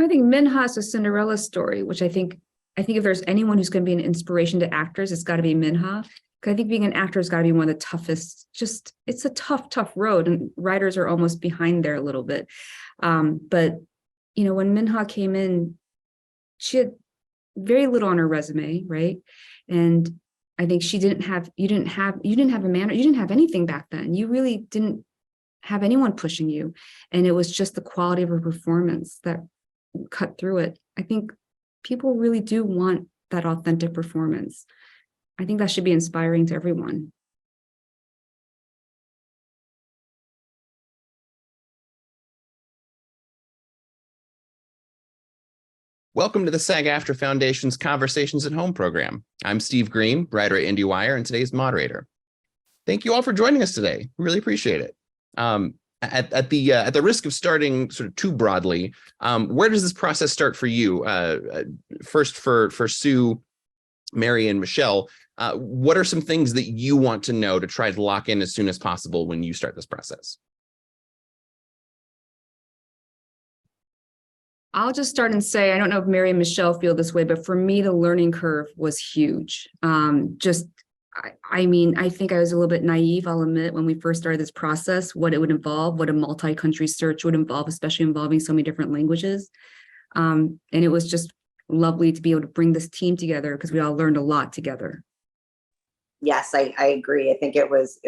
I think Minha is a Cinderella story, which I think if there's anyone who's going to be an inspiration to actors, it's got to be Minha. Because I think being an actor has got to be one of the toughest, it's a tough road, and writers are almost behind there a little bit. But, when Minha came in, she had very little on her resume, right? And I think you didn't have a manner, you didn't have anything back then. You really didn't have anyone pushing you. And it was just the quality of her performance that cut through it. I think people really do want that authentic performance. I think that should be inspiring to everyone. Welcome to the SAG-AFTRA Foundation's Conversations at Home program. I'm Steve Greene, writer at IndieWire, and today's moderator. Thank you all for joining us today. We really appreciate it. At the risk of starting sort of too broadly, where does this process start for you? First, for Soo, Mary, and Michelle, what are some things that you want to know to try to lock in as soon as possible when you start this process? I'll just start and say, I don't know if Mary and Michelle feel this way, but for me, the learning curve was huge. I think I was a little bit naive, I'll admit, when we first started this process, what it would involve, what a multi-country search would involve, especially involving so many different languages. And it was just lovely to be able to bring this team together because we all learned a lot together. Yes, I agree. I think it was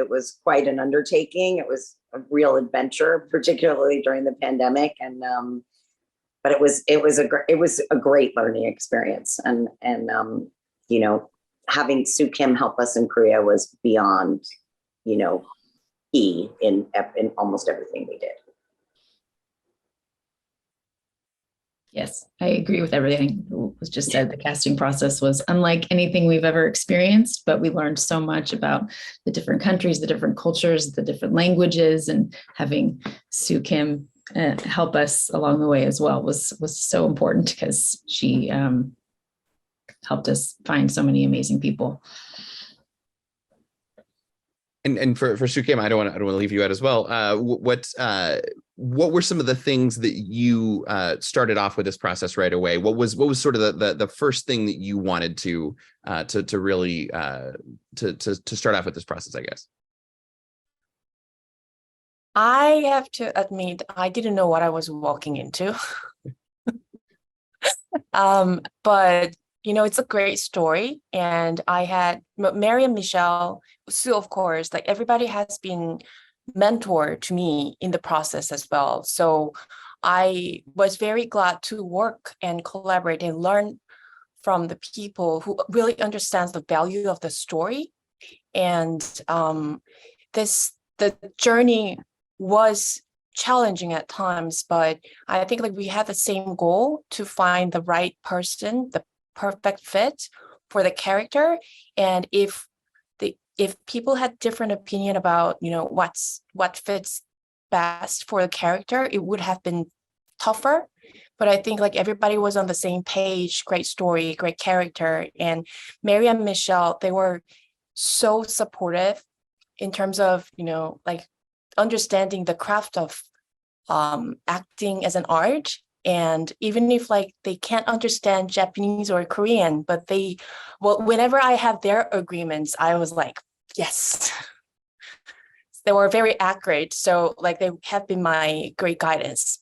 quite an undertaking. It was a real adventure, particularly during the pandemic. And but it was a great learning experience. And having Soo Kim help us in Korea was beyond, key in almost everything we did. Yes, I agree with everything that was just said. The casting process was unlike anything we've ever experienced, but we learned so much about the different countries, the different cultures, the different languages, and having Soo Kim help us along the way as well was so important because she helped us find so many amazing people. And for Soo Kim, I don't want to leave you out as well. What were some of the things that you started off with this process right away? What was sort of the first thing that you wanted to really to start off with this process, I guess? I have to admit, I didn't know what I was walking into. But it's a great story. And I had Mary and Michelle, Soo, of course, like everybody has been mentor to me in the process as well. So I was very glad to work and collaborate and learn from the people who really understands the value of the story. And the journey was challenging at times, but I think we had the same goal to find the right person, the perfect fit for the character. And if people had different opinion about what fits best for the character, it would have been tougher. But I think everybody was on the same page. Great story, great character. And Mary and Michelle, they were so supportive in terms of understanding the craft of acting as an art. And even if they can't understand Japanese or Korean, but whenever I have their agreements, I was like, yes. They were very accurate. So they have been my great guidance.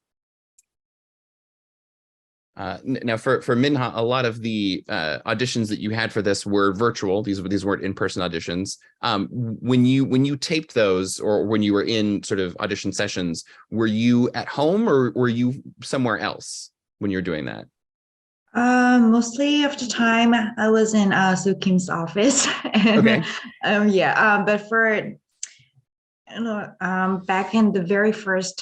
Now for Minha, a lot of the auditions that you had for this were virtual. These weren't in-person auditions. When you taped those, or when you were in sort of audition sessions, were you at home or were you somewhere else when you're doing that? Mostly of the time I was in Soo Kim's office. And, okay. But for back in the very first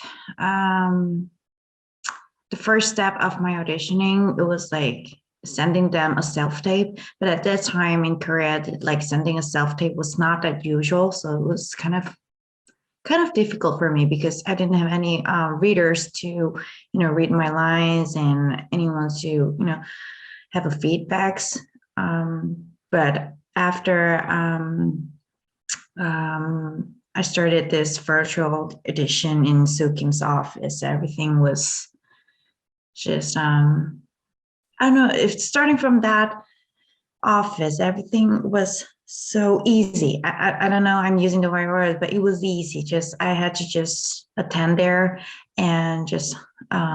the first step of my auditioning, it was sending them a self-tape. But at that time in Korea, sending a self-tape was not that usual. So it was kind of difficult for me because I didn't have any readers to, read my lines and anyone to, have a feedbacks. But after I started this virtual audition in Soo Kim's office, everything was just I don't know, if starting from that office, everything was so easy. I don't know, I'm using the right word, but it was easy. Just I had to just attend there and just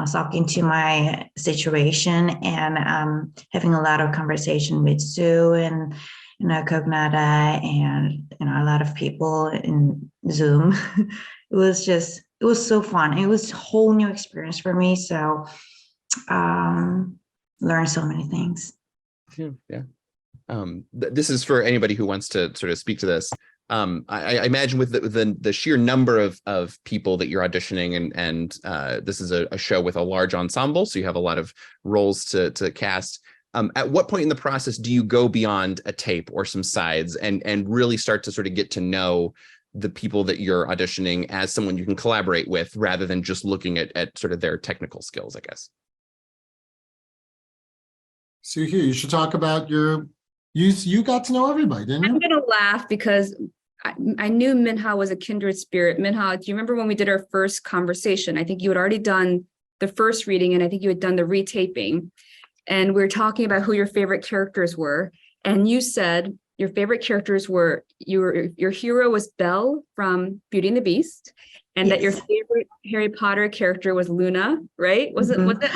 soak into my situation, and having a lot of conversation with Sue and Cognata and a lot of people in Zoom. It was so fun. It was a whole new experience for me. So learned so many things. Yeah. This is for anybody who wants to sort of speak to this. I imagine with the sheer number of people that you're auditioning, and this is a show with a large ensemble, so you have a lot of roles to cast. At what point in the process do you go beyond a tape or some sides and really start to sort of get to know the people that you're auditioning as someone you can collaborate with, rather than just looking at sort of their technical skills, I guess? Soo Hugh, you should talk about you got to know everybody, didn't I'm you? gonna laugh because I knew Minha was a kindred spirit. Minha, do you remember when we did our first conversation? I think you had already done the first reading, and I think you had done the retaping. And we were talking about who your favorite characters were. And you said your favorite characters were your hero was Belle from Beauty and the Beast, and that your Yes. favorite Harry Potter character was Luna, right? Was it? Oh my God,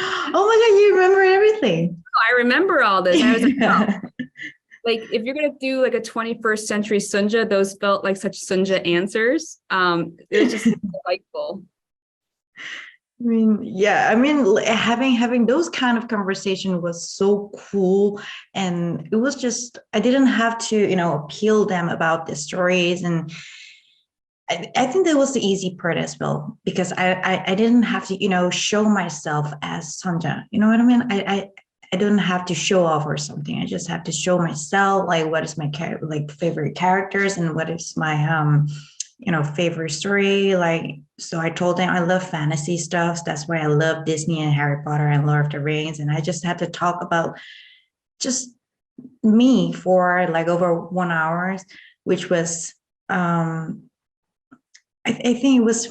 you remember everything. I remember all this. I was like, oh. Like, if you're gonna do like a 21st century Sunja, those felt like such Sunja answers. It was just delightful. I mean, yeah, I mean, having those kind of conversation was so cool. And it was just, I didn't have to, appeal them about the stories. And I think that was the easy part as well, because I didn't have to, show myself as Sanja. You know what I mean? I don't have to show off or something. I just have to show myself, like, what is my favorite characters and what is my favorite story. Like, so I told them I love fantasy stuff. That's why I love Disney and Harry Potter and Lord of the Rings. And I just had to talk about just me for like over 1 hour, which was I think it was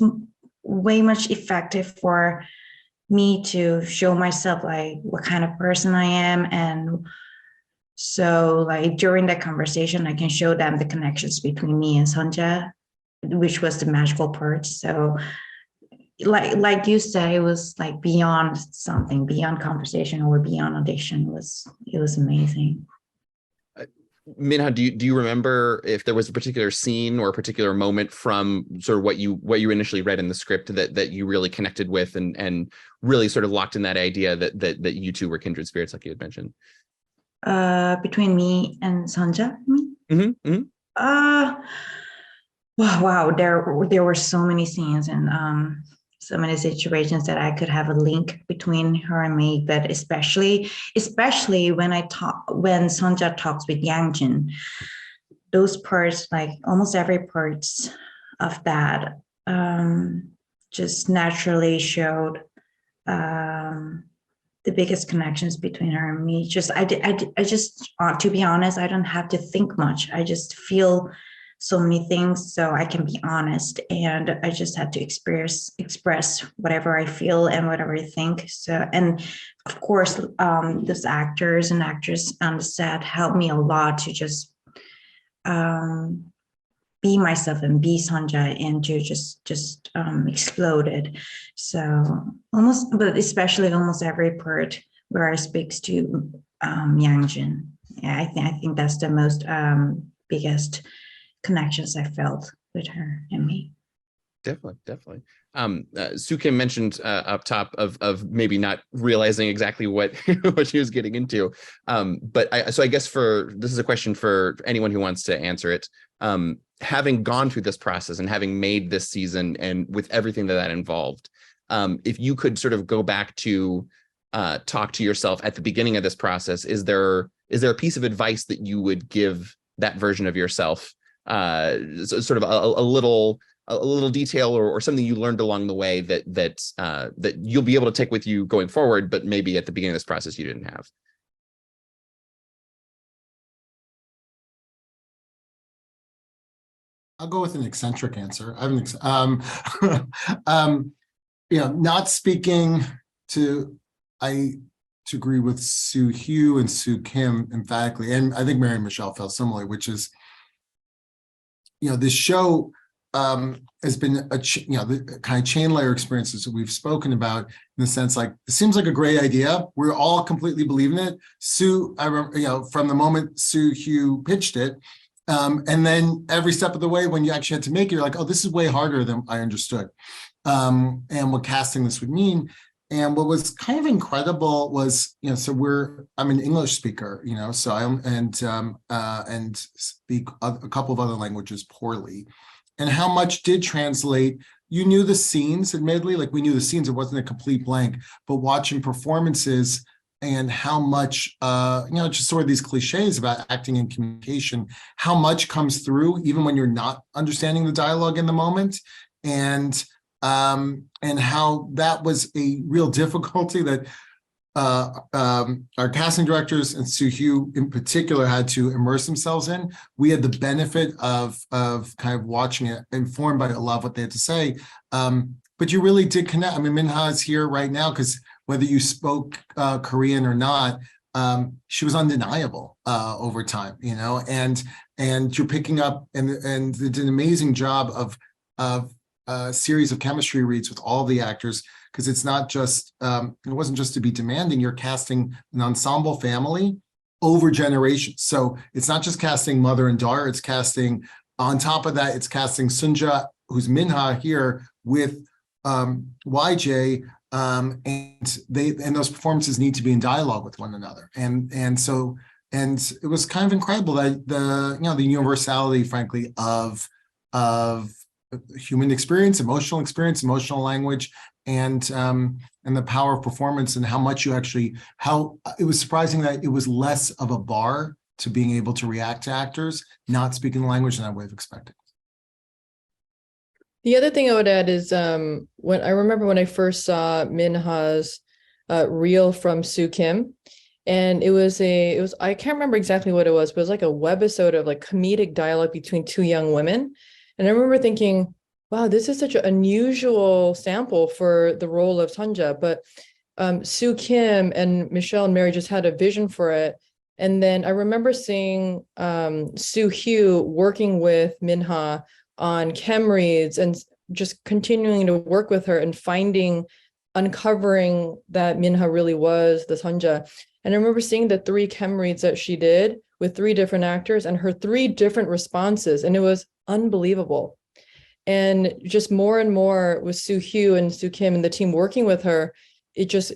way much effective for me to show myself like what kind of person I am. And so like during that conversation, I can show them the connections between me and Sanja, which was the magical part. So like you said, it was like beyond something, beyond conversation or beyond audition. It was amazing. Minha, do you remember if there was a particular scene or a particular moment from sort of what you initially read in the script that you really connected with and really sort of locked in that idea that you two were kindred spirits, like you had mentioned? Between me and Sanja, I mean? Mm-hmm, mm-hmm. Wow, there were so many scenes and so many situations that I could have a link between her and me, but especially when Sanja talks with Yangjin, those parts, like almost every parts of that, just naturally showed the biggest connections between her and me. I just to be honest, I don't have to think much. I just feel so many things, so I can be honest, and I just had to express whatever I feel and whatever I think. So, and of course, those actors and actresses on the set helped me a lot to just be myself and be Sanja and to just exploded. So but especially almost every part where I speak to Yangjin. Yeah, I think that's the most biggest connections I felt with her and me. Definitely. Soo Kim mentioned up top of maybe not realizing exactly what what she was getting into. But I guess this is a question for anyone who wants to answer it. Having gone through this process and having made this season and with everything that involved, if you could sort of go back to talk to yourself at the beginning of this process, is there a piece of advice that you would give that version of yourself? Sort of a little detail or something you learned along the way that you'll be able to take with you going forward, but maybe at the beginning of this process you didn't have. I'll go with an eccentric answer. Not speaking to to agree with Soo Hugh and Su Kim emphatically, and I think Mary and Michelle felt similarly, which is, this show has been the kind of chain layer experiences that we've spoken about, in the sense like, it seems like a great idea. We're all completely believing it. I remember, from the moment Soo Hugh pitched it, and then every step of the way, when you actually had to make it, you're like, oh, this is way harder than I understood, and what casting this would mean. And what was kind of incredible was, I'm an English speaker, so and speak a couple of other languages poorly. And how much did translate? You knew the scenes, admittedly, like we knew the scenes, it wasn't a complete blank, but watching performances and how much, just sort of these cliches about acting and communication, how much comes through, even when you're not understanding the dialogue in the moment. And how that was a real difficulty that our casting directors and Soo Hugh in particular had to immerse themselves in. We had the benefit of kind of watching it, informed by a lot of what they had to say. But you really did connect. I mean, Minha is here right now because whether you spoke Korean or not, she was undeniable over time, and you're picking up and did an amazing job of a series of chemistry reads with all the actors, because it's not just it wasn't just to be demanding. You're casting an ensemble family over generations, so it's not just casting mother and daughter, it's casting, on top of that, it's casting Sunja, who's Minha here, with YJ, and those performances need to be in dialogue with one another, and it was kind of incredible that the universality, frankly, of human experience, emotional language, and the power of performance, and how much how it was surprising that it was less of a bar to being able to react to actors not speaking the language than I would have expected. The other thing I would add is when I first saw Minha's reel from Su Kim, and it was I can't remember exactly what it was, but it was like a webisode of like comedic dialogue between two young women. And I remember thinking, wow, this is such an unusual sample for the role of Sunja. But Su Kim and Michelle and Mary just had a vision for it. And then I remember seeing Soo Hugh working with Minha on chem reads and just continuing to work with her and uncovering that Minha really was the Sunja. And I remember seeing the 3 chem reads that she did with 3 different actors and her 3 different responses. And it was unbelievable. And just more and more with Soo Hugh and Su Kim and the team working with her, it just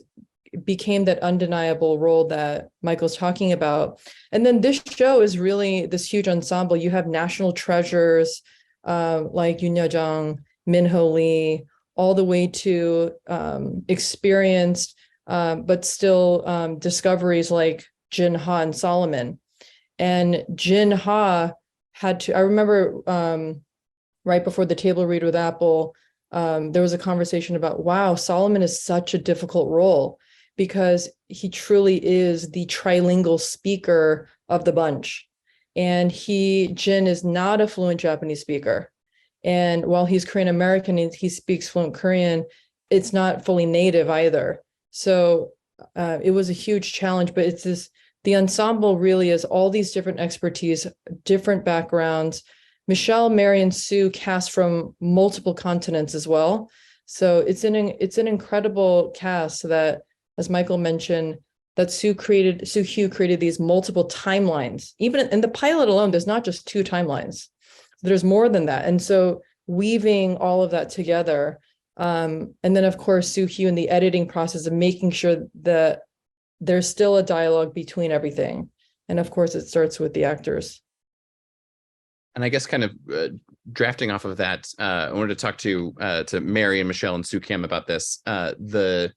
became that undeniable role that Michael's talking about. And then this show is really this huge ensemble. You have national treasures like Yoon Yo-jung, Min Ho Lee, all the way to experienced but still discoveries like Jin Ha and Solomon. And Jin Ha I remember right before the table read with Apple, there was a conversation about, wow, Solomon is such a difficult role because he truly is the trilingual speaker of the bunch. And Jin is not a fluent Japanese speaker. And while he's Korean American and he speaks fluent Korean, it's not fully native either. So it was a huge challenge, but the ensemble really is all these different expertise, different backgrounds. Michelle, Mary, and Sue cast from multiple continents as well. So it's an incredible cast that, as Michael mentioned, that Soo Hugh created these multiple timelines. Even in the pilot alone, there's not just 2 timelines. There's more than that. And so weaving all of that together, and then of course, Soo Hugh in the editing process of making sure that there's still a dialogue between everything. And of course, it starts with the actors. And I guess kind of drafting off of that, I wanted to talk to Mary and Michelle and Su Kim about this. The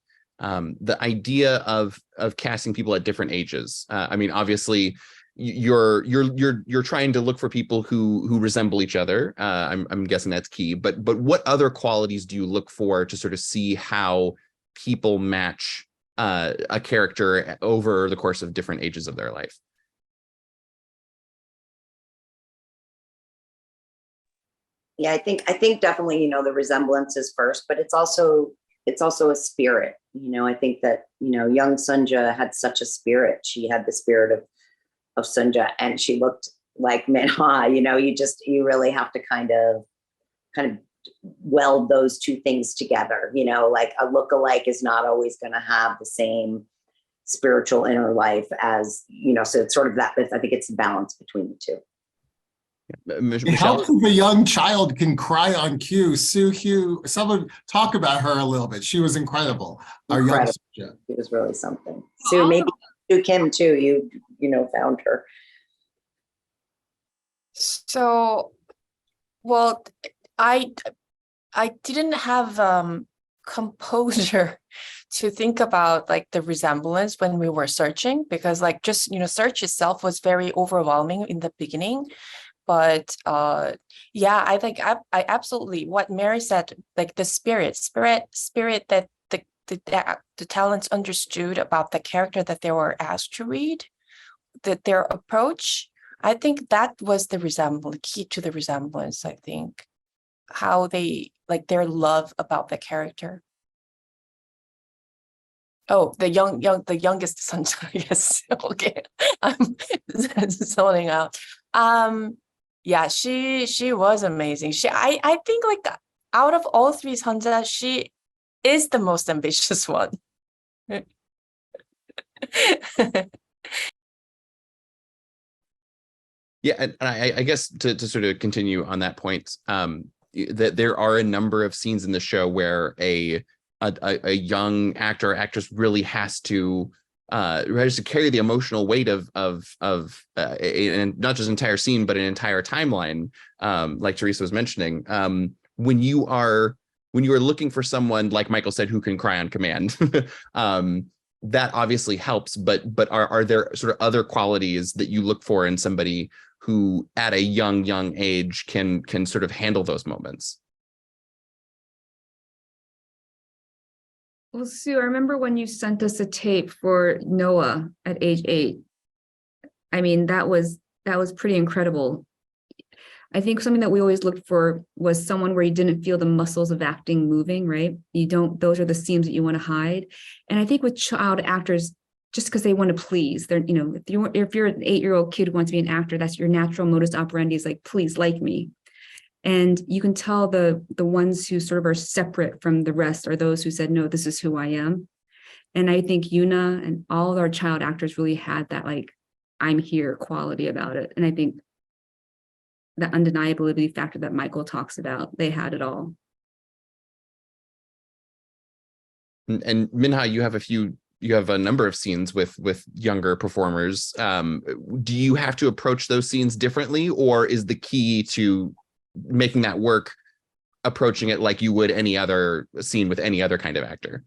idea of casting people at different ages. I mean, obviously, you're trying to look for people who resemble each other. I'm guessing that's key. But what other qualities do you look for to sort of see how people match a character over the course of different ages of their life? Yeah, I think definitely, the resemblance is first, but it's also it's also a spirit. I think that, young Sunja had such a spirit. She had the spirit of Sunja, and she looked like Minha. You really have to kind of weld those two things together. Like a lookalike is not always going to have the same spiritual inner life as, so it's sort of that, I think it's a balance between the two. It Michelle, helps if a young child can cry on cue. Soo Hugh, someone talk about her a little bit. She was incredible. Our young Incredible. Sunja. It was really something. Sue, maybe Soo Kim too. You found her. So, well, I didn't have composure to think about like the resemblance when we were searching, because like just search itself was very overwhelming in the beginning. But yeah, I think I absolutely what Mary said, like the spirit that the talents understood about the character that they were asked to read, that their approach, I think that was the key to the resemblance. I think how they like their love about the character. Oh, the youngest son. Yes. Okay. I'm zoning out. Yeah, she was amazing. I think like out of all three Sanja, she is the most ambitious one. yeah, and I guess to sort of continue on that point, that there are a number of scenes in the show where a young actor or actress really has to carry the emotional weight of and not just an entire scene, but an entire timeline. Like Theresa was mentioning, when you are looking for someone, like Michael said, who can cry on command, that obviously helps. But are there sort of other qualities that you look for in somebody who, at a young age, can sort of handle those moments? Well, Sue, I remember when you sent us a tape for Noah at age 8. I mean, that was pretty incredible. I think something that we always looked for was someone where you didn't feel the muscles of acting moving, right? Those are the seams that you want to hide. And I think with child actors, just because they want to please, they're, if you're an 8-year-old kid who wants to be an actor, that's your natural modus operandi, is like, please like me. And you can tell the ones who sort of are separate from the rest are those who said, no, this is who I am. And I think Yuna and all of our child actors really had that, like, I'm here quality about it. And I think the undeniability factor that Michael talks about, they had it all. And Minha, you have a number of scenes with younger performers. Do you have to approach those scenes differently, or is the key to making that work approaching it like you would any other scene with any other kind of actor?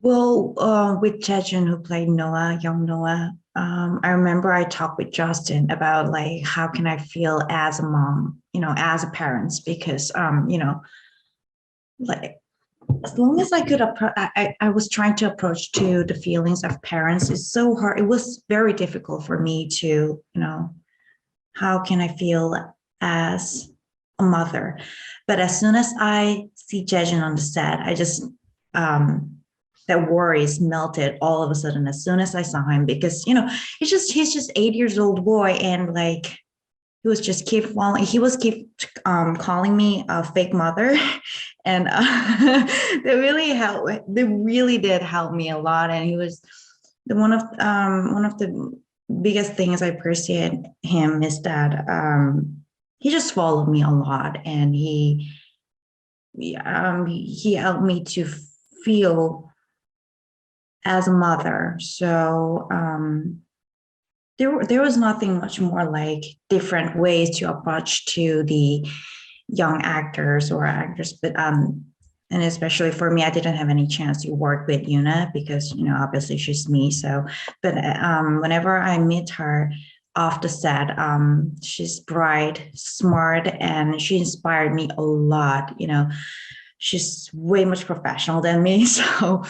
Well, with Jejun, who played Noah, young Noah, I remember I talked with Justin about like, how can I feel as a mom, as a parent, because, like, as long as I could, I was trying to approach to the feelings of parents. It's so hard. It was very difficult for me to, how can I feel as a mother? But as soon as I see Jejun on the set, I just, that worries melted all of a sudden as soon as I saw him, because, he's just 8 years old boy. And like, he was just keep calling me a fake mother. And they really did help me a lot. And he was one of the biggest things I appreciate him is that he just followed me a lot, and he helped me to feel as a mother. So there was nothing much more like different ways to approach to the young actors or actors, but and especially for me, I didn't have any chance to work with Yuna because obviously she's me. So, but whenever I meet her off the set, she's bright, smart, and she inspired me a lot. She's way much professional than me. So,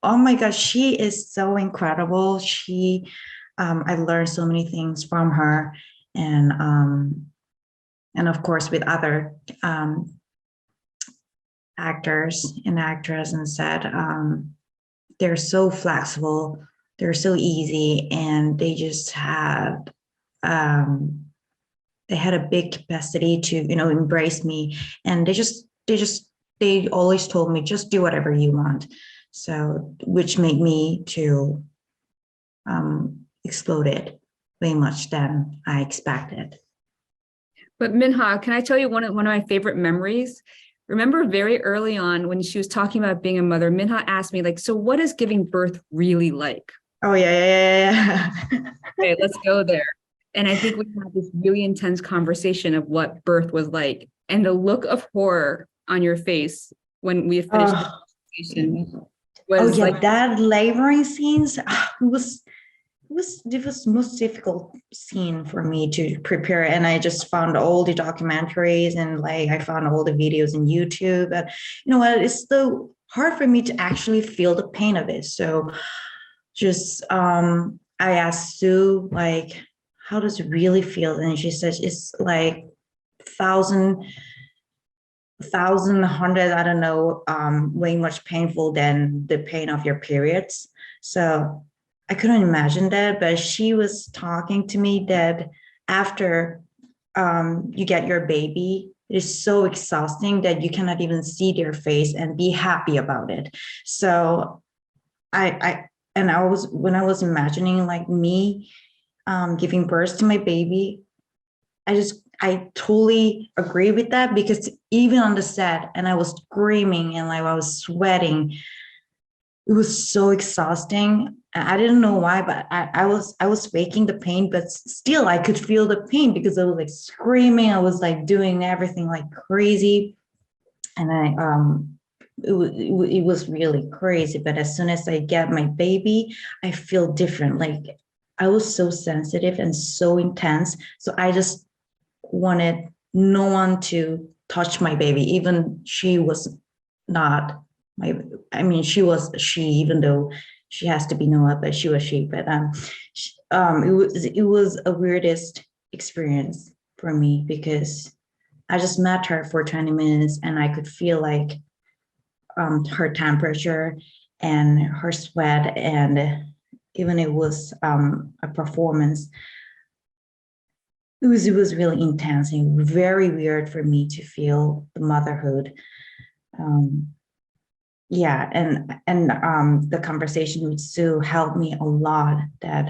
oh my gosh, she is so incredible. I learned so many things from her, and of course with other actors and actresses and said they're so flexible, they're so easy, and they just had they had a big capacity to, you know, embrace me, and they always told me, just do whatever you want. So, which made me to exploded way much than I expected. But Minha, can I tell you one of my favorite memories? Remember very early on when she was talking about being a mother, Minha asked me, like, so what is giving birth really like? Oh, yeah. Okay, let's go there. And I think we had this really intense conversation of what birth was like. And the look of horror on your face when we had finished the conversation was like, that laboring scenes, it was the most difficult scene for me to prepare, and I just found all the documentaries and like I found all the videos in YouTube, and you know what, it's so hard for me to actually feel the pain of it. So just I asked Sue, like, how does it really feel? And she says it's like thousand, hundred, I don't know, way much painful than the pain of your periods. So I couldn't imagine that, but she was talking to me that after you get your baby, it is so exhausting that you cannot even see their face and be happy about it. So when I was imagining like me giving birth to my baby, I totally agree with that, because even on the set, and I was screaming and like I was sweating, it was so exhausting. I didn't know why, but I was faking the pain, but still I could feel the pain because I was like screaming. I was like doing everything like crazy, and it was really crazy. But as soon as I get my baby, I feel different. Like I was so sensitive and so intense, so I just wanted no one to touch my baby, even she was not she was she, even though she has to be Noah, but she was she. But it was a weirdest experience for me, because I just met her for 20 minutes and I could feel like her temperature and her sweat, and even it was a performance. It was really intense and very weird for me to feel the motherhood. Yeah, and the conversation with Sue helped me a lot. That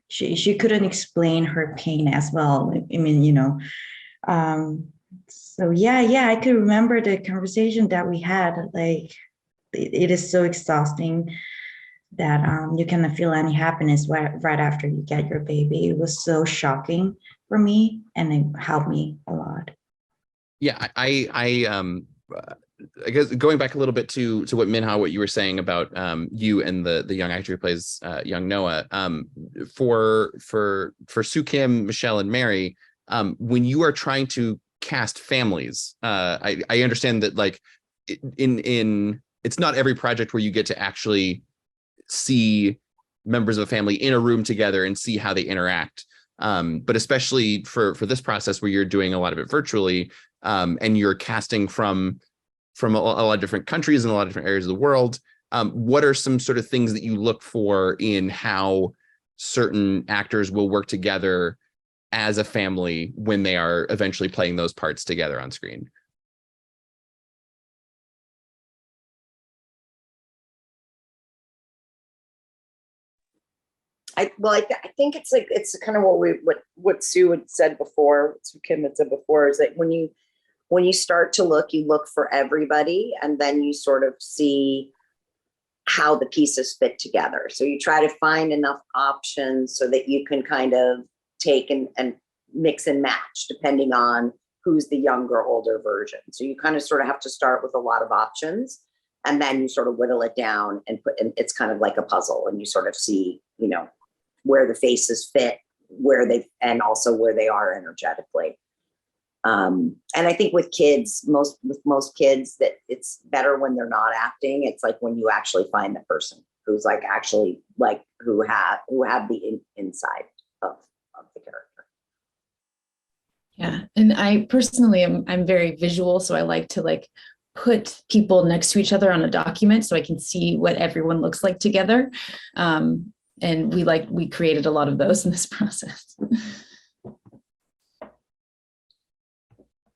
she couldn't explain her pain as well. I mean, you know, so yeah, I could remember the conversation that we had. Like, it is so exhausting that you cannot feel any happiness right after you get your baby. It was so shocking for me, and it helped me a lot. Yeah, I guess going back a little bit to what Minha, what you were saying about you and the young actor who plays young Noah, for Soo Kim, Michelle, and Mary, when you are trying to cast families, I understand that like in it's not every project where you get to actually see members of a family in a room together and see how they interact. But especially for this process where you're doing a lot of it virtually, and you're casting from a lot of different countries and a lot of different areas of the world, what are some sort of things that you look for in how certain actors will work together as a family when they are eventually playing those parts together on screen? I think it's like, it's kind of what Sue had said before, Soo Kim had said before, is that when you start to look, you look for everybody, and then you sort of see how the pieces fit together. So you try to find enough options so that you can kind of take and mix and match depending on who's the younger, older version. So you kind of sort of have to start with a lot of options, and then you sort of whittle it down and it's kind of like a puzzle, and you sort of see, you know, where the faces fit, and also where they are energetically. And I think with kids, most kids, that it's better when they're not acting. It's like when you actually find the person who's like actually like who have the inside of the character. Yeah. And I personally I'm very visual. So I like to put people next to each other on a document so I can see what everyone looks like together. And we created a lot of those in this process.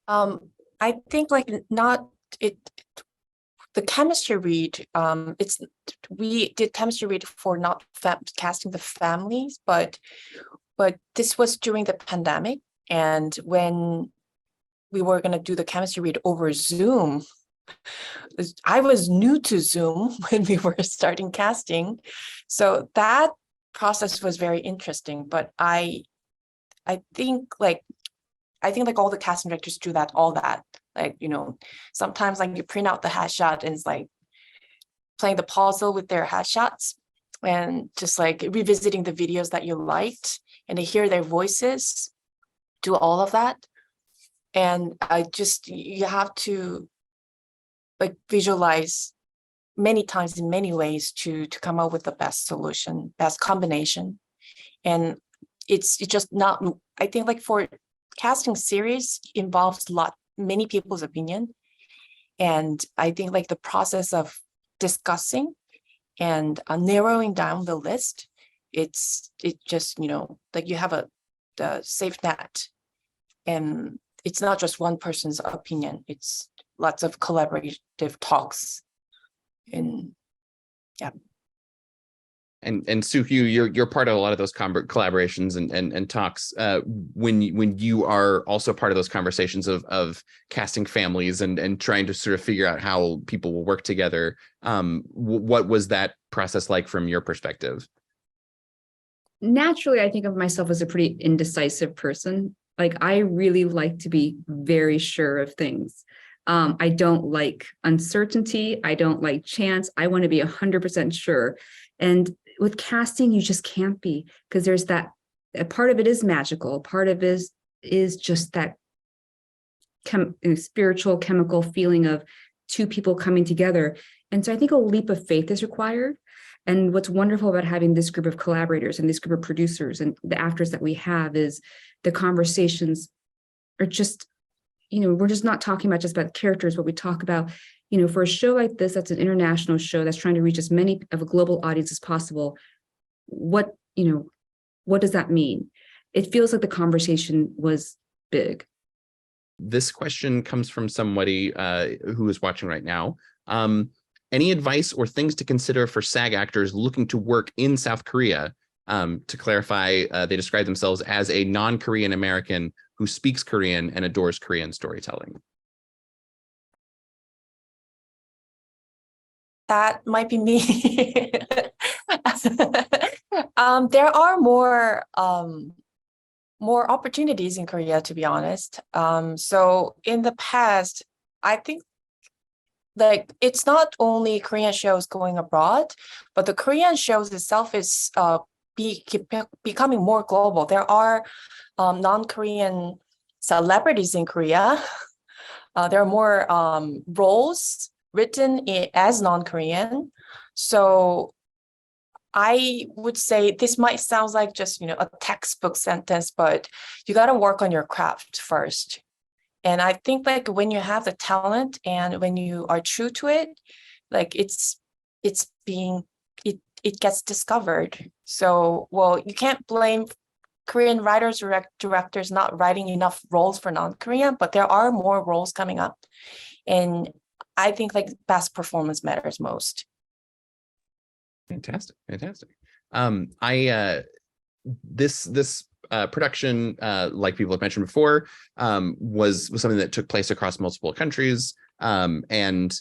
I think not it the chemistry read, we did chemistry read for not casting the families, but this was during the pandemic, and when we were going to do the chemistry read over Zoom, I was new to Zoom when we were starting casting, so that process was very interesting. But I think all the casting directors do that. Sometimes you print out the headshot and it's playing the puzzle with their headshots and just revisiting the videos that you liked and to hear their voices, do all of that. And you have to visualize many times in many ways to come up with the best solution, best combination. And it's just not, I think for casting series involves many people's opinion. And I think the process of discussing and narrowing down the list, it just, you have the safe net, and it's not just one person's opinion, it's lots of collaborative talks. And yeah. And Soo Hugh, you're part of a lot of those collaborations and talks. When you are also part of those conversations of casting families and trying to sort of figure out how people will work together, what was that process like from your perspective? Naturally, I think of myself as a pretty indecisive person. I really like to be very sure of things. I don't like uncertainty. I don't like chance. I want to be 100% sure. And with casting, you just can't be, because there's that a part of it is magical. Part of it is just that spiritual, chemical feeling of two people coming together. And so I think a leap of faith is required. And what's wonderful about having this group of collaborators and this group of producers and the actors that we have is the conversations are just, we're just not talking about just about characters, but we talk about, for a show like this, that's an international show that's trying to reach as many of a global audience as possible. What does that mean? It feels like the conversation was big. This question comes from somebody who is watching right now. Any advice or things to consider for SAG actors looking to work in South Korea? To clarify, they describe themselves as a non-Korean American who speaks Korean and adores Korean storytelling. That might be me. There are more opportunities in Korea, to be honest. So in the past, I think it's not only Korean shows going abroad, but the Korean shows itself is becoming more global. There are non-Korean celebrities in Korea. There are more roles written as non-Korean. So I would say this might sound like just, a textbook sentence, but you got to work on your craft first. And I think when you have the talent and when you are true to it, it gets discovered. So, you can't blame Korean writers or directors not writing enough roles for non-Korean, but there are more roles coming up. And I think best performance matters most. Fantastic. This production, like people have mentioned before, was something that took place across multiple countries, and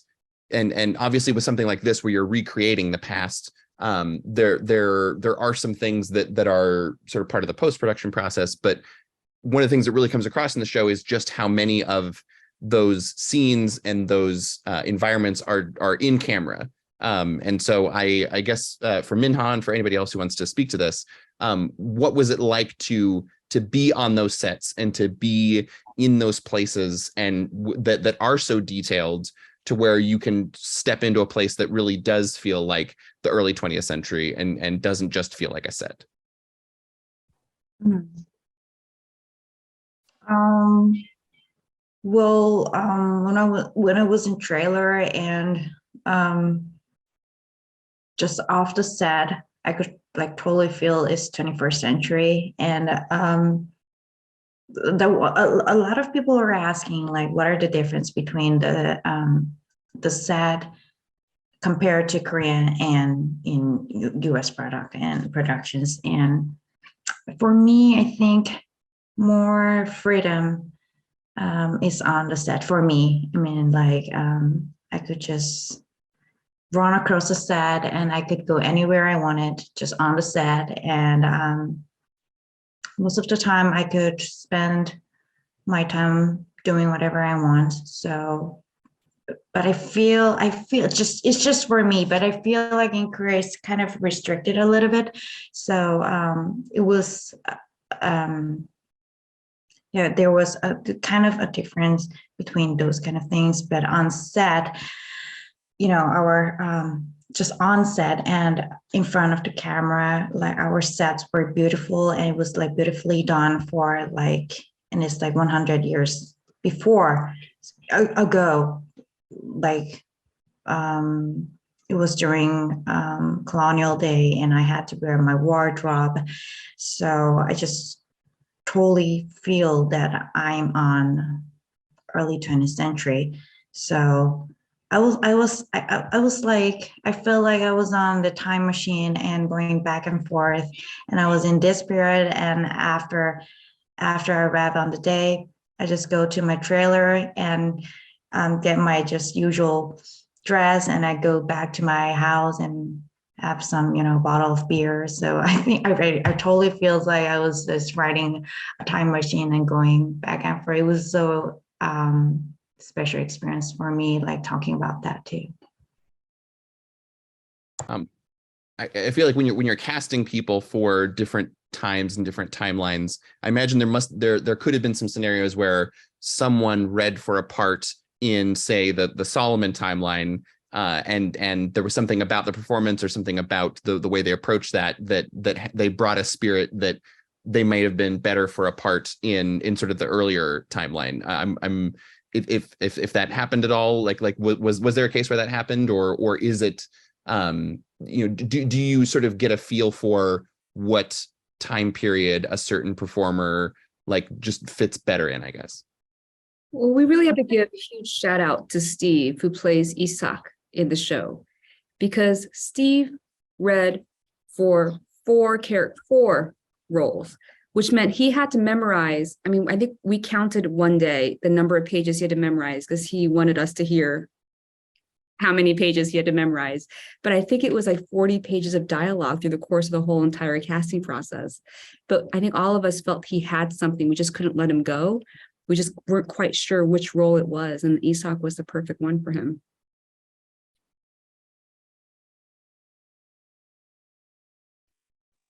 obviously with something like this where you're recreating the past, there are some things that are sort of part of the post-production process. But one of the things that really comes across in the show is just how many of those scenes and those environments are in camera. And so I guess for Minha and for anybody else who wants to speak to this, what was it like to be on those sets and to be in those places and that are so detailed to where you can step into a place that really does feel like the early 20th century and doesn't just feel like a set? Well, when I was in trailer and just off the set, I could like totally feel it's 21st century, and a lot of people are asking like, what are the difference between the set compared to Korean and in US product and productions. And for me, I think more freedom is on the set for me. I mean, like I could just run across the set and I could go anywhere I wanted just on the set. And most of the time I could spend my time doing whatever I want. So, but I feel just, it's just for me, but I feel like in Korea it's kind of restricted a little bit. So it was, yeah, there was a kind of a difference between those kind of things, but on set, you know, our just on set and in front of the camera, like our sets were beautiful, and it was like beautifully done for like, and it's like 100 years before ago, like it was during colonial day, and I had to wear my wardrobe, so I just totally feel that I'm on early 20th century. So I was like, I felt like I was on the time machine and going back and forth, and I was in this period. And after I wrap on the day, I just go to my trailer and get my just usual dress, and I go back to my house and have some, you know, bottle of beer. So I think I totally feels like I was just riding a time machine and going back and forth. It was so special experience for me, like talking about that too. I feel like when you're casting people for different times and different timelines, I imagine there could have been some scenarios where someone read for a part in, say, the Solomon timeline, and there was something about the performance or something about the way they approached that they brought a spirit that they may have been better for a part in sort of the earlier timeline. If that happened at all, like was there a case where that happened, or is it you know, do you sort of get a feel for what time period a certain performer like just fits better in, I guess? Well, we really have to give a huge shout out to Steve, who plays Isak in the show, because Steve read for four roles, which meant he had to memorize. I mean, I think we counted one day the number of pages he had to memorize because he wanted us to hear how many pages he had to memorize. But I think it was like 40 pages of dialogue through the course of the whole entire casting process. But I think all of us felt he had something. We just couldn't let him go. We just weren't quite sure which role it was. And Isak was the perfect one for him.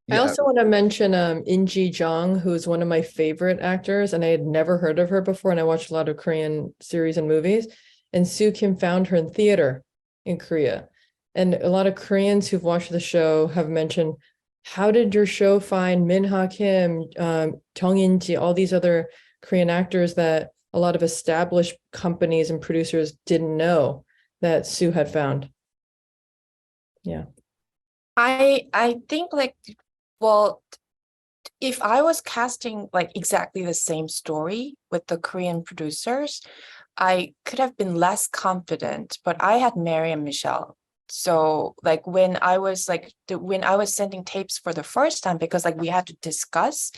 I also want to mention In-ji Jung, who's one of my favorite actors, and I had never heard of her before, and I watched a lot of Korean series and movies. And Soo Kim found her in theater in Korea. And a lot of Koreans who've watched the show have mentioned, how did your show find Minha Kim, Jung In-ji, all these other Korean actors that a lot of established companies and producers didn't know that Soo had found? Yeah. I think like, well, if I was casting like exactly the same story with the Korean producers, I could have been less confident, but I had Mary and Michelle. So like when I was sending tapes for the first time, because like we had to discuss,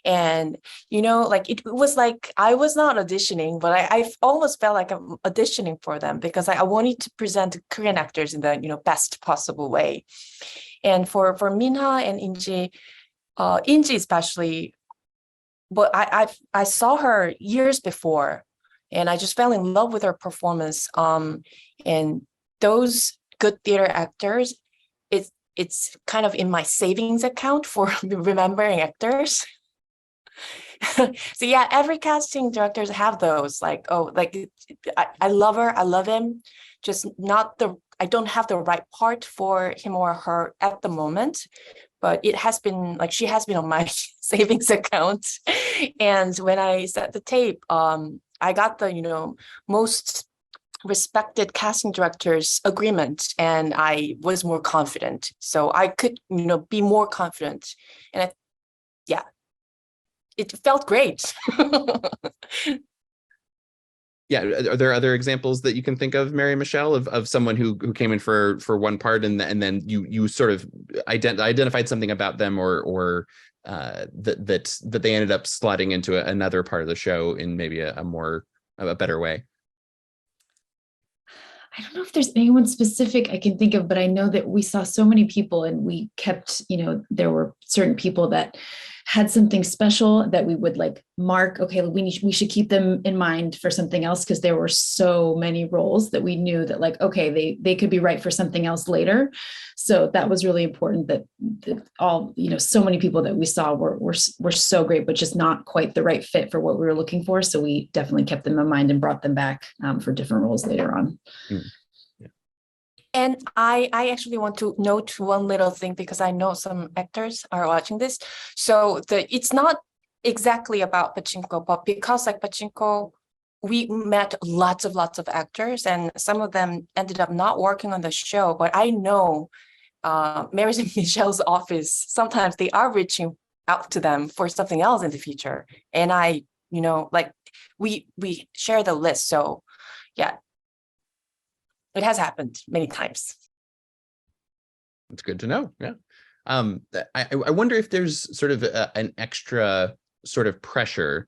and you know, like it was like I was not auditioning, but I almost felt like I'm auditioning for them, because I wanted to present Korean actors in the, you know, best possible way. And for Minha and In-ji especially, but I saw her years before, and I just fell in love with her performance. And those good theater actors, it's kind of in my savings account for remembering actors. So yeah, every casting directors have those, like, oh, like I love her, I love him, just not I don't have the right part for him or her at the moment, but it has been like she has been on my savings account. And when I set the tape, I got the most respected casting director's agreement, and I was more confident. So I could be more confident, and it felt great. Yeah, are there other examples that you can think of, Mary Michelle, of someone who came in for one part and then you sort of identified something about them or that they ended up slotting into another part of the show in maybe a better way? I don't know if there's anyone specific I can think of, but I know that we saw so many people and we kept, there were certain people that had something special that we would like mark, okay, we should keep them in mind for something else, because there were so many roles that we knew that like, okay, they could be right for something else later. So that was really important that all, so many people that we saw were so great, but just not quite the right fit for what we were looking for. So we definitely kept them in mind and brought them back for different roles later on. Mm. And I actually want to note one little thing, because I know some actors are watching this. So it's not exactly about Pachinko, but because like Pachinko, we met lots of actors, and some of them ended up not working on the show. But I know Mary's and Michelle's office, sometimes they are reaching out to them for something else in the future. And I, like we share the list. So yeah. It has happened many times. It's good to know. Yeah. I wonder if there's sort of an extra sort of pressure,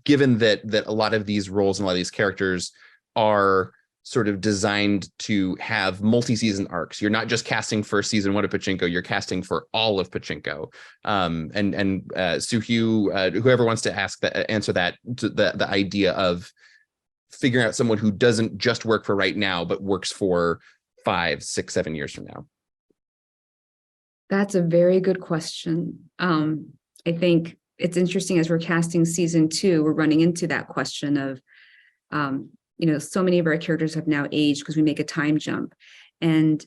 given that a lot of these roles and a lot of these characters are sort of designed to have multi-season arcs. You're not just casting for season 1 of Pachinko, you're casting for all of Pachinko. And Soo Hugh, whoever wants to answer that, to the idea of figuring out someone who doesn't just work for right now, but works for 5, 6, 7 years from now? That's a very good question. I think it's interesting as we're casting season 2, we're running into that question of, so many of our characters have now aged because we make a time jump. And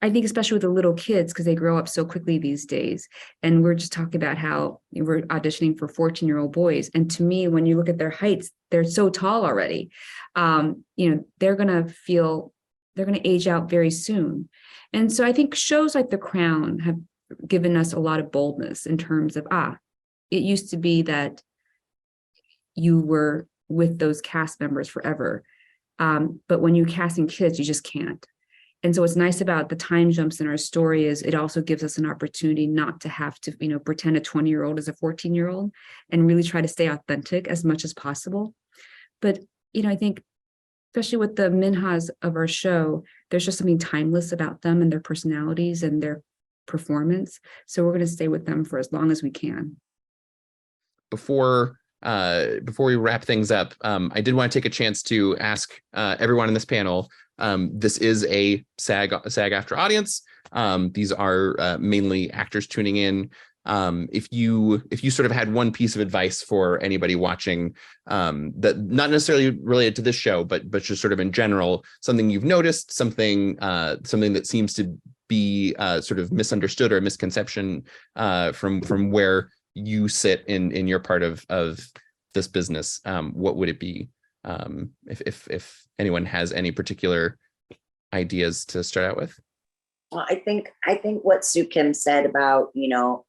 I think especially with the little kids, because they grow up so quickly these days. And we're just talking about how we're auditioning for 14-year-old boys. And to me, when you look at their heights, they're so tall already. They're going to age out very soon. And so I think shows like The Crown have given us a lot of boldness in terms of, it used to be that you were with those cast members forever. But when you're casting kids, you just can't. And so what's nice about the time jumps in our story is it also gives us an opportunity not to have to, pretend a 20-year-old is a 14-year-old and really try to stay authentic as much as possible. But, I think especially with the Minhas of our show, there's just something timeless about them and their personalities and their performance. So we're going to stay with them for as long as we can. Before we wrap things up, I did want to take a chance to ask everyone in this panel. This is a SAG-AFTRA audience. These are mainly actors tuning in. If you sort of had one piece of advice for anybody watching, that not necessarily related to this show, but just sort of in general, something you've noticed, something that seems to be sort of misunderstood or misconception from where you sit in your part of this business, what would it be? If anyone has any particular ideas to start out with. Well, I think what Soo Kim said about,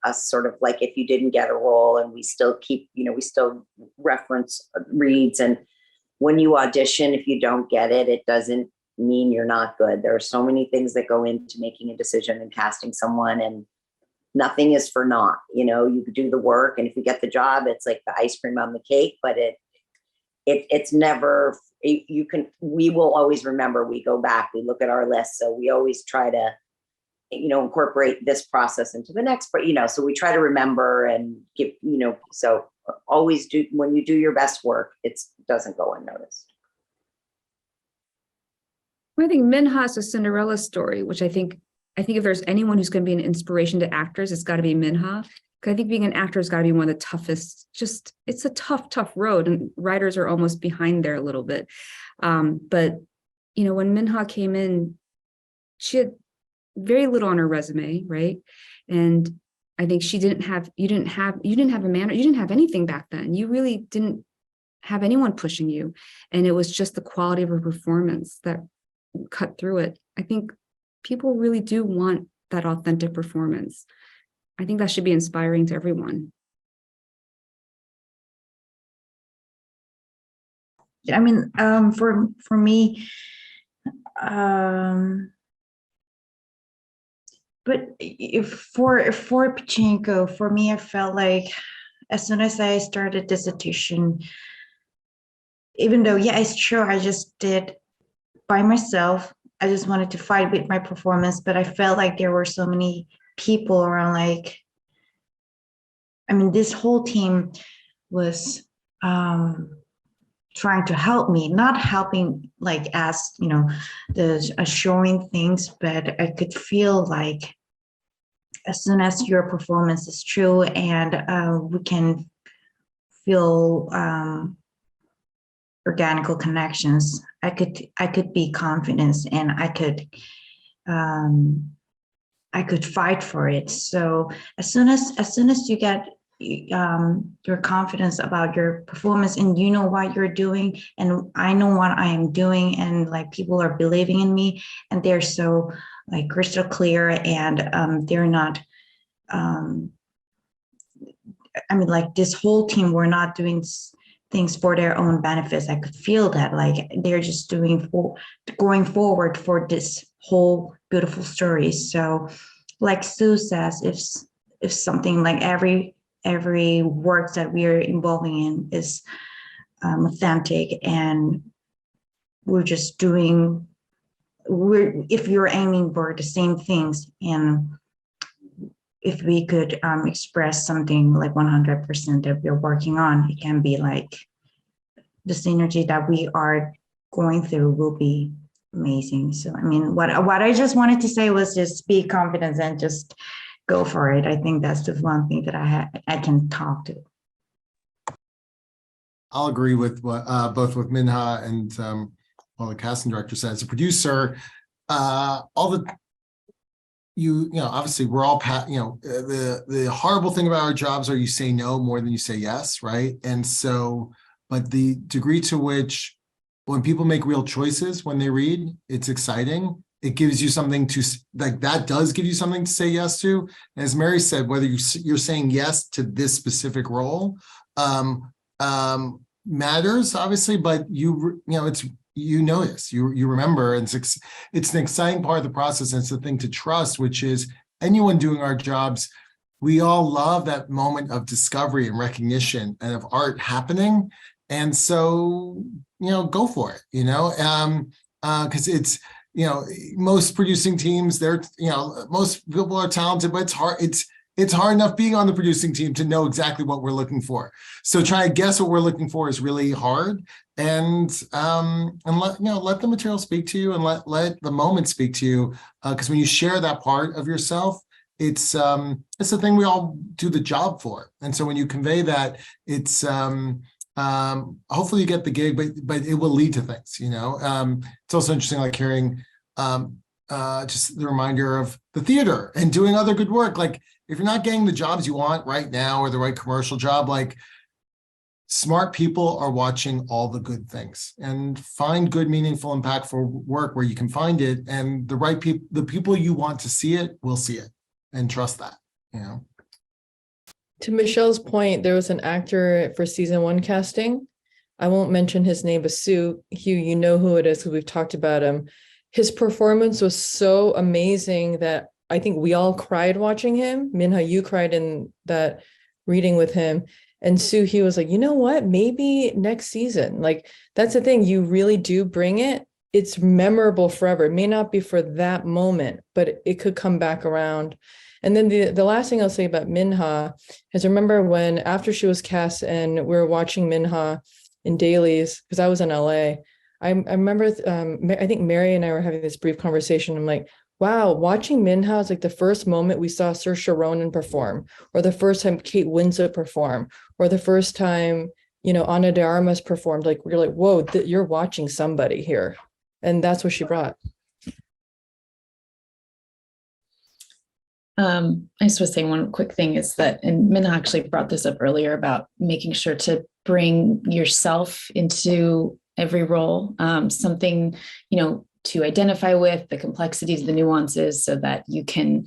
us sort of like, if you didn't get a role and we still keep, we still reference reads, and when you audition, if you don't get it, it doesn't mean you're not good. There are so many things that go into making a decision and casting someone, and nothing is for naught. You do the work, and if you get the job, it's like the ice cream on the cake, but it's never, we will always remember, we go back, we look at our list. So we always try to, incorporate this process into the next, but, so we try to remember and give, so always do, when you do your best work, it doesn't go unnoticed. I think Minha's a Cinderella story, which I think if there's anyone who's going to be an inspiration to actors, it's got to be Minha. I think being an actor has got to be one of the toughest, it's a tough road, and writers are almost behind there a little bit. But, when Minha came in, she had very little on her resume, right? And I think you didn't have a manager, you didn't have anything back then. You really didn't have anyone pushing you. And it was just the quality of her performance that cut through it. I think people really do want that authentic performance. I think that should be inspiring to everyone. I mean, for me, but if for Pachinko, for me, I felt like as soon as I started this audition, even though, yeah, it's true, I just did by myself. I just wanted to fight with my performance, but I felt like there were so many people around. Like, I mean, this whole team was trying to help me, not helping like as, you know, the showing things, but I could feel like as soon as your performance is true and we can feel organical connections, I could be confident and I could fight for it. So as soon as you get your confidence about your performance and you know what you're doing and I know what I am doing and like people are believing in me and they're so like crystal clear and they're not I mean, like this whole team were not doing things for their own benefits. I could feel that like they're just going forward for this whole beautiful story. So like Sue says, if something like every work that we are involving in is authentic and we're just doing, if you're aiming for the same things and if we could express something like 100% that we're working on, it can be like the synergy that we are going through will be amazing. So, I mean, what I just wanted to say was just be confident and just go for it. I think that's the one thing that I can talk to. I'll agree with what both with Minha and the casting director said. As a producer, you know, obviously we're all, the horrible thing about our jobs are you say no more than you say yes, right? And so, but the degree to which when people make real choices when they read, it's exciting. It gives you something to, like, that does give you something to say yes to. As Mary said, whether you're saying yes to this specific role matters, obviously, but you know, it's, you notice, you remember, and it's an exciting part of the process, and it's the thing to trust, which is anyone doing our jobs, we all love that moment of discovery and recognition and of art happening. And so, you know, go for it, you know, because it's, you know, most producing teams, they're, you know, most people are talented, but it's hard enough being on the producing team to know exactly what we're looking for. So trying to guess what we're looking for is really hard. And let the material speak to you and let the moment speak to you. Because when you share that part of yourself, it's the thing we all do the job for. And so when you convey that, it's hopefully you get the gig, but it will lead to things, you know. It's also interesting, like hearing just the reminder of the theater and doing other good work. Like if you're not getting the jobs you want right now or the right commercial job, like smart people are watching all the good things, and find good, meaningful, impactful work where you can find it, and the right people, the people you want to see it will see it, and trust that, you know. To Michelle's point, there was an actor for season 1 casting. I won't mention his name, but Soo Hugh, you know who it is because we've talked about him. His performance was so amazing that I think we all cried watching him. Minha, you cried in that reading with him. And Soo Hugh was like, you know what, maybe next season. Like, that's the thing, you really do bring it. It's memorable forever. It may not be for that moment, but it could come back around. And then the last thing I'll say about Minha is, remember when after she was cast and we were watching Minha in dailies, because I was in LA, I remember I think Mary and I were having this brief conversation. I'm like, wow, watching Minha is like the first moment we saw Saoirse Ronan perform, or the first time Kate Winslet perform, or the first time, you know, Ana de Armas performed. Like, we're like, whoa, you're watching somebody here. And that's what she brought. I just was saying one quick thing is that, and Minha actually brought this up earlier about making sure to bring yourself into every role, something, to identify with, the complexities, the nuances, so that you can,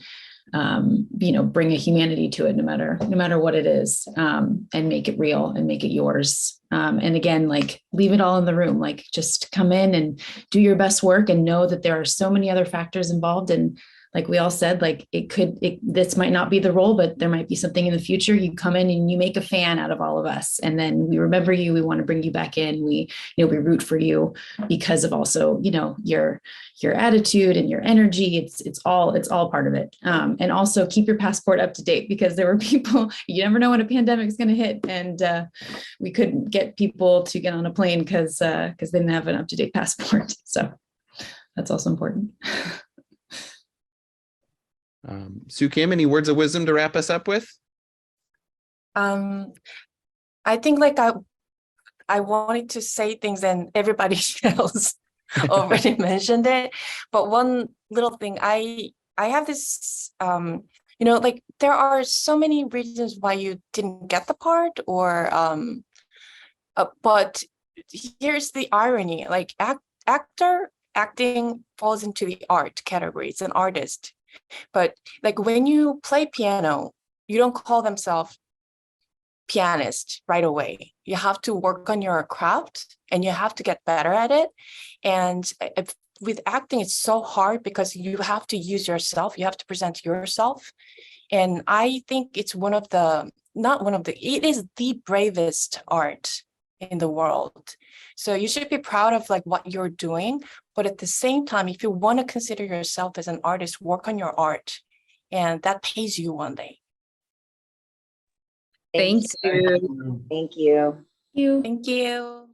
bring a humanity to it, no matter what it is, and make it real and make it yours. And again, like, leave it all in the room, like, just come in and do your best work and know that there are so many other factors involved. And like we all said, like, this might not be the role, but there might be something in the future. You come in and you make a fan out of all of us. And then we remember you, we want to bring you back in. We root for you because of also, your attitude and your energy. It's all part of it. And also keep your passport up to date, because there were people, you never know when a pandemic is going to hit. And we couldn't get people to get on a plane because they didn't have an up-to-date passport. So that's also important. Soo Kim, any words of wisdom to wrap us up with? I think like I wanted to say things and everybody else already mentioned it. But one little thing, I have this, like, there are so many reasons why you didn't get the part, or but here's the irony, like, acting falls into the art category. It's an artist. But like, when you play piano, you don't call themselves pianist right away. You have to work on your craft and you have to get better at it. And with acting, it's so hard because you have to use yourself. You have to present yourself. And I think it's it is the bravest art in the world. So you should be proud of like what you're doing. But at the same time, if you want to consider yourself as an artist, work on your art, and that pays you one day. Thank you. Thank you. You. Thank you.